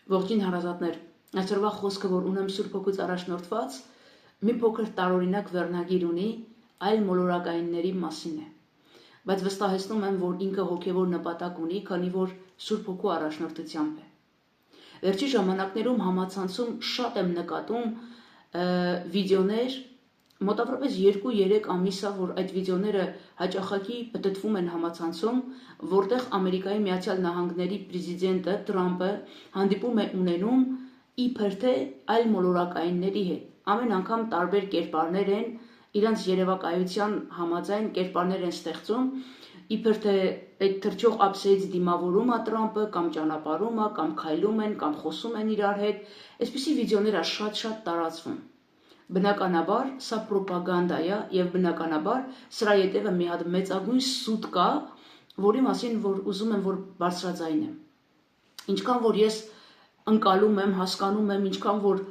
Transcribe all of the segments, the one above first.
Ողջույն հարազատներ, այսօրվա խոսքը, որ ունեմ Սուրբ Հոգուց առաջնորդված, մի փոքր տարօրինակ վերնագիր ունի այլ մոլորակայինների մասին է։ Բայց վստահեցնում եմ, որ ինքը հոգևոր նպատակ ունի, քանի որ Սուրբ Հոգու առաջնորդությամբ է։ Վերջի ժամանակներում համացանցում շատ եմ նկատում վիդեոներ, մոտավորապես 2-3 ամիս է, որ այդ վիդեոները հաճախակի պտտվում են համացանցում, որտեղ Ամերիկայի Միացյալ Նահանգների պրեզիդենտը Թրամփը հանդիպում է ունենում իբր թե այլ մոլորակայինների հետ։ Ամեն անգամ տարբեր կերպարներ են, իրանց երևակայության համաձայն կերպարներ են ստեղծում, իբր թե այդ թրջող ափսեից դիմավորում է Թրամփը, կամ ճանապարհում է, կամ քայլում են, կամ խոսում են իրար հետ։ Այսպիսի վիդեոներ շատ տարածվում։ Բնականաբար սա պրոպագանդա է եւ բնականաբար սրա ետևը մի հատ մեծագույն սուտ կա, որի մասին որ ուզում եմ որ բարձրաձայնեմ։ Ինչքան որ ես ընկալում եմ, հասկանում եմ, ինչքան որ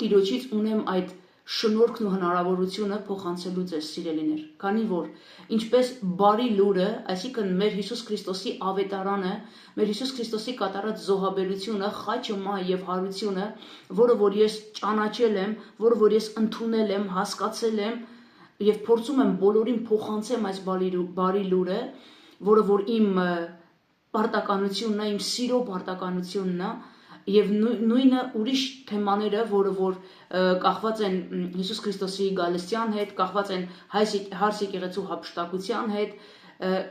Տիրոջից ունեմ այդ շնորհքն ու հնարավորությունը փոխանցելու ձեզ սիրելիներ, քանի որ ինչպես բարի լուրը, այսինքն մեր Հիսուս Քրիստոսի ավետարանը, մեր Հիսուս Քրիստոսի կատարած զոհաբերությունը, խաչը, մահը եւ հարությունը, որը որ ես ճանաչել եմ, որը որ ես ընդունել եմ, հասկացել եմ եւ փորձում եմ բոլորին փոխանցեմ այս բարի լուրը, որը որ իմ պարտականությունն է, իմ սիրո պարտականությունն է, եւ նույնը ուրիշ թեմաները, որը որ կախված են Հիսուս Քրիստոսի գալստյան հետ, կախված են հարս եկեղեցու հափշտակության հետ,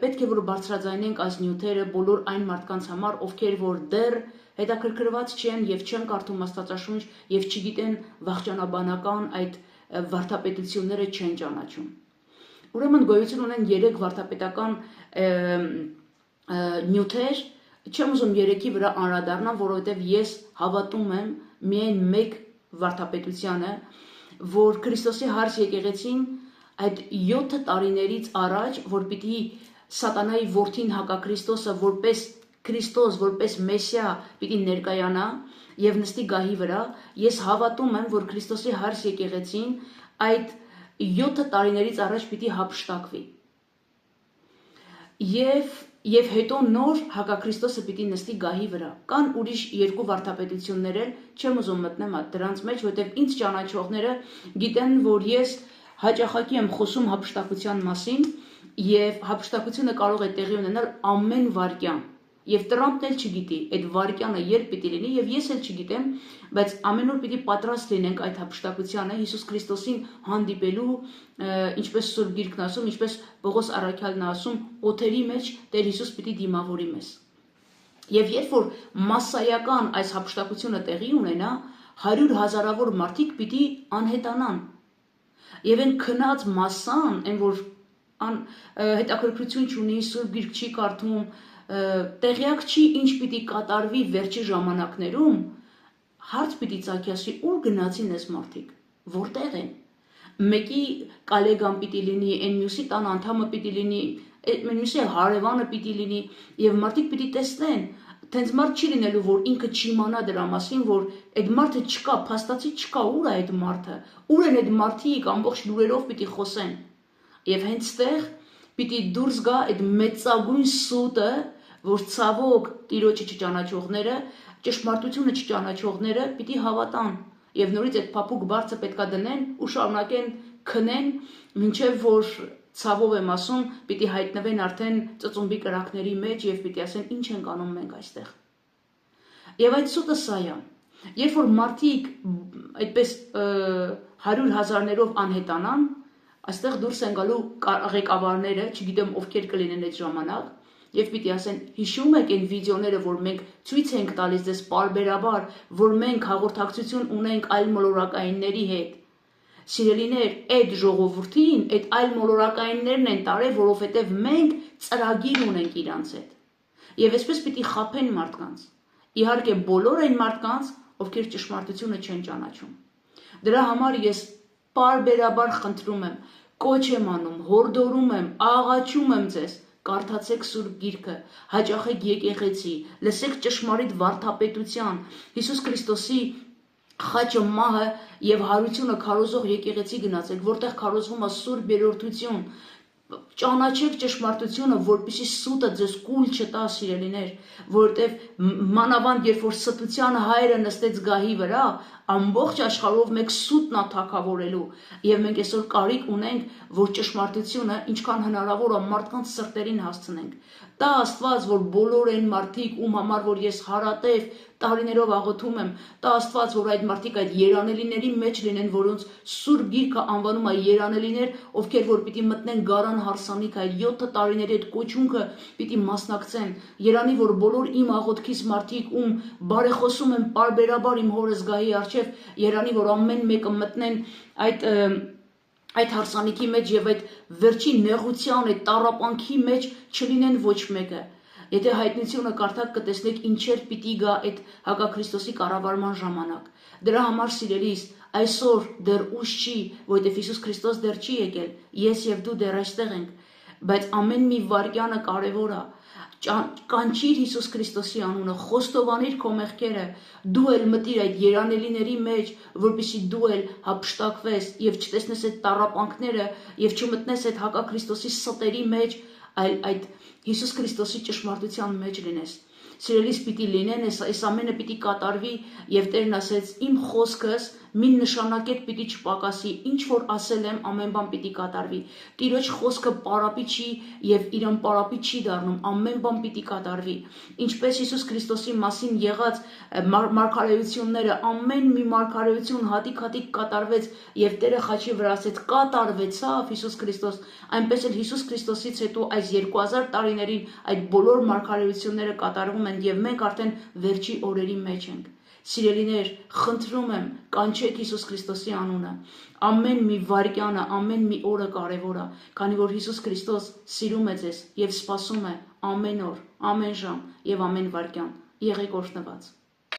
պետք է որ բարձրաձայնենք այս նյութերը բոլոր այն մարդկանց համար, ովքեր որ դեռ հետաքրքրված չեն եւ չեն կարդում Աստվածաշունչ եւ չգիտեն վախճանաբանական այդ վարդապետությունները չեն ճանաչում։ Ուրեմն գոյություն ունեն 3 վարդապետական նյութեր, չեմ ուզում 3-ի վրա անդրադառնալ, որովհետև ես հավատում եմ միայն մեկ վարդապետությանը, որ Քրիստոսի հարս եկեղեցին այդ 7 տարիներից առաջ, որ պիտի սատանայի որդին հակաքրիստոսը որպես Քրիստոս, որպես Մեսիա պիտի ներկայանա եւ նստի գահի վրա, ես հավատում եմ, որ Քրիստոսի հարս եկեղեցին այդ 7 տարիներից առաջ պիտի հափշտակվի։ Եվ հետո նոր հակաքրիստոսը պիտի նստի գահի վրա։ Կան ուրիշ 2 վարդապետություններ էլ, չեմ ուզում մտնեմ դրանց մեջ, որտեղ ինձ ճանաչողները գիտեն, որ ես հաճախակի եմ խոսում հափշտակության մասին, եւ հափշտակությունը կարող է տեղի ունենալ ամեն վայրկյան։ Եվ Թրամփն էլ չգիտի այդ վայրկյանը երբ պիտի լինի, եւ ես էլ չգիտեմ, բայց ամեն օր պիտի պատրաստ լինենք այդ հափշտակությանը Հիսուս Քրիստոսին հանդիպելու, ինչպես Սուրբ Գիրքն ասում, ինչպես Պողոս առաքյալն ասում, օթերի մեջ Տեր Հիսուս պիտի դիմավորի մեզ։ Եւ երբ որ մասսայական այս հափշտակությունը տեղի ունենա, 100,000-ավոր մարդիկ պիտի անհետանան։ Եվ այն քնած մասսան, այն որ հետաքրքրություն չունի, Սուրբ Գիրք չի կարդում, տեղյակ չի ինչ պիտի կատարվի վերջի ժամանակներում, հարց պիտի ծագի, ասի ուր գնացին այս մարդիկ, որտեղ են։ Մեկի կոլեգան պիտի լինի, այն մյուսի տան անդամը պիտի լինի, մյուսի հարևանը պիտի լինի, եւ մարդիկ պիտի տեսնեն, տենց մարդ չի լինելու, որ ինքը չիմանա դրա մասին, որ այդ մարդը չկա, փաստացի չկա, ուր է այդ մարդը, ուր են այդ մարդիկ ամբողջ լուրերով պիտի խոսեն։ Եվ հենց ստեղ պիտի դուրս գա այդ մեծագույն սուտը, որ ցավոք Տիրոջը չճանաչողները, ճշմարտությունը չճանաչողները պիտի հավատան եւ նորից այդ փափուկ բարձը պետքա դնեն ու շարունակեն քնեն, մինչեւ որ ցավով եմ ասում, պիտի հայտնվեն արդեն ծծումբի կրակների մեջ եւ պիտի ասեն ինչ ենք անում մենք այստեղ։ Եվ այդ սուտը սա է։ Երբ որ մարդիկ այդպես 100,000-ներով անհետանան, այստեղ դուրս են գալու ղեկավարները, չգիտեմ ովքեր կլինեն այդ ժամանակ, եւ պիտի ասեն, հիշում եք այն վիդեոները, որ մենք ցույց ենք տալիս ձեզ պարբերաբար, որ մենք հաղորդակցություն ունենք այլ մոլորակայինների հետ։ Սիրելիներ, այդ ժողովրդին, այդ այլ մոլորակայիններն են տարել, որովհետեւ մենք ծրագիր ունենք իրանց հետ։ Եվ այսպես պիտի խաբեն մարդկանց։ Իհարկե բոլոր այն մարդկանց, ովքեր ճշմարտությունը չեն ճանաչում։ Դրա համար ես պարբերաբար խնդրում եմ, կոչ եմ անում, հորդորում եմ, աղաչում եմ ձեզ, կարդացեք Սուրբ Գիրքը, հաճախեք եկեղեցի, լսեք ճշմարիտ վարդապետության, Հիսուս Քրիստոսի խաչը, մահը եւ հարությունը քարոզող եկեղեցի գնացեք, որտեղ քարոզվում է Սուրբ երրորդություն, Ճանաչեք ճշմարտությունը, որպեսզի սուտը ձեզ կուլ չտա, սիրելիներ, որովհետև մանավանդ երբ որ ստության հայրը նստեց գահի վրա, ամբողջ աշխարհով մեկ սուտն է թագավորելու, եւ մենք այսօր կարիք ունենք, որ ճշմարտությունը ինչքան հնարավոր է մարդկանց սրտերին հասցնենք։ Տա Աստված, որ բոլոր այն մարդիկ, ում համար որ ես հարատև տարիներով աղոթում եմ, տա Աստված, որ այդ մարդիկ այդ երանելիների մեջ լինեն, որոնց Սուրբ Գիրքը անվանում է երանելիներ, ովքեր որ պիտի մտնեն գարան հարսանիք, այդ 7 տարիների այդ կոչունքը պիտի մասնակցեն։ Երանի որ բոլոր իմ աղոթքից մարդիկ, ում բարեխոսում եմ պարբերաբար իմ հորս գահի առջև, երանի որ ամեն մեկը մտնեն այդ հարսանիքի մեջ եւ այդ վերջի նեղության, այդ տառապանքի մեջ չլինեն ոչ մեկը։ Եթե հայտնությունը կարդաք կտեսնեք ինչեր պիտի գա այդ Հակաքրիստոսի կառավարման ժամանակ։ Դրա համար սիրելիս, այսօր դեռ ուշ չի, որովհետև Հիսուս Քրիստոս դեռ չի եկել, ես եւ դու դեռ այստեղ ենք, բայց ամեն մի վայրկյանը կարևոր է։ Կանչիր Հիսուս Քրիստոսի անունը, խոստովանիր քո մեղքերը, դու էլ մտիր այդ երանելիների մեջ, որպեսզի դու էլ հափշտակվես եւ չտեսնես այդ տառապանքները եւ չմտնես այդ Հակաքրիստոսի ստերի մեջ, այլ այդ Հիսուս Քրիստոսի ճշմարտության մեջ լինես։ Սիրելիս, պիտի լինեն, այս ամենը պիտի կատարվի եւ Տերն ասեց, իմ խոսքս մի նշանակետ պիտի չպակասի, ինչ որ ասել եմ, ամեն բան պիտի կատարվի։ Տիրոջ խոսքը պարապի չի եւ իրան պարապի չի դառնում, ամեն բան պիտի կատարվի։ Ինչպես Հիսուս Քրիստոսի մասին եղած մարգարեությունները, ամեն մի մարգարեություն հատիկ-հատիկ կատարվեց եւ Տերը խաչի վրա ասեց, կատարվեցավ Հիսուս Քրիստոս, այնպես էլ Հիսուս Քրիստոսից հետո այս 2000 տարիներին այդ բոլոր մարգարեությունները կատարվում են եւ մենք արդեն վերջի օրերի մեջ ենք։ Սիրելիներ, խնդրում եմ, կանչեք Հիսուս Քրիստոսի անունը։ Ամեն մի վայրկյանը, ամեն մի օրը կարևոր է, քանի որ Հիսուս Քրիստոս սիրում է ձեզ եւ սպասում է ամեն օր, ամեն ժամ եւ ամեն վայրկյան։ Եղեք օրհնված։